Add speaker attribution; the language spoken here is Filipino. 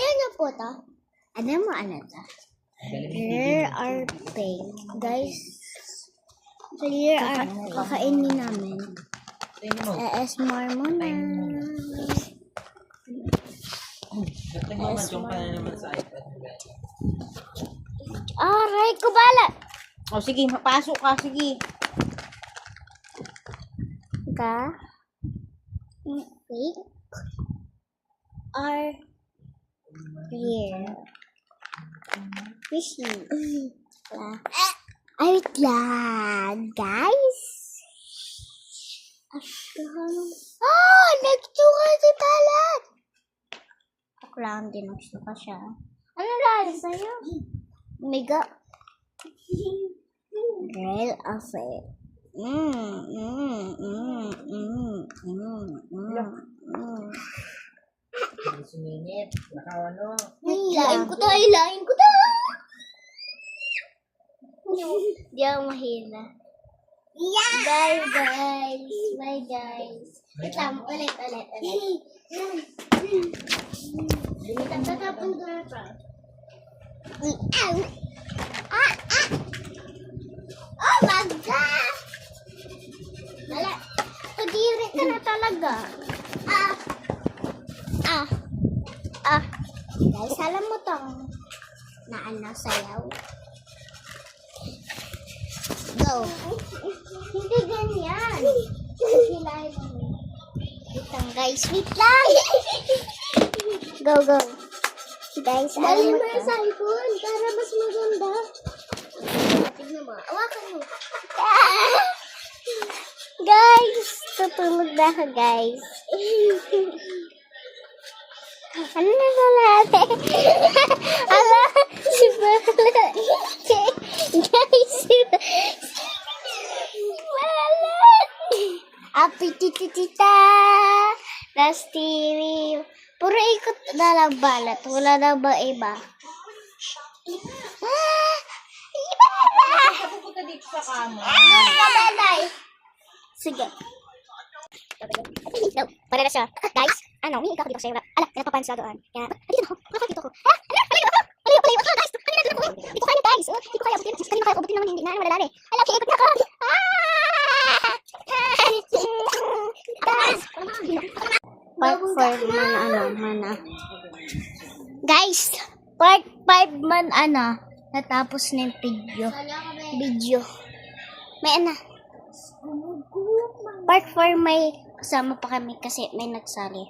Speaker 1: Ayaw niyo po to? Ano mo, ano to? Here are pink. Guys, so here are kakainin namin. ASMR muna. Aray ko bala.
Speaker 2: O sige, mapasok ka, sige.
Speaker 1: Pink are here. Fishy. Ay, wait lang, guys. Nagsuka si Talat. Ako lang din nagsuka siya. Ano lang sa'yo? Mega. Girl of it.
Speaker 2: Suminit, nakawano.
Speaker 1: Hilain ko to. Di ako mahila. Bye, guys. Bye, guys. Wait lang, ulit. Tatapon ko na pa. Oh my God! Wala. Kadiri ka na talaga. Guys, alam mo tong sayaw. Go. Hindi ganyan. Hilahin mo. Wait lang, guys. Wait lang. Go. Guys, alam mo yung cellphone para mas maganda. Tignan mo. Awakan mo. Guys, tutulog na ako, guys. Ano na natin? Ala, si Bala. Guys, si Bala. Api titita. Rastiri. Puro ikot na lang balat. Wala na ba iba?
Speaker 2: Pupunta dito sa kama.
Speaker 1: Kabalay. Sige. Para na siya. Guys, may ikaw dito sa'yo. Ala, napapansa doon. Kaya, dito ako. Dito ako. Palayo. Guys, kanina dito ako. Dito kayo, guys. Dito kayo abutin. Kanina kayo abutin naman hindi na malalari. Ala, ikot na ako. Guys. Part 4 man, Guys, part 5 man, natapos na yung video. May Part 4 may kasama pa kami kasi may nagsali.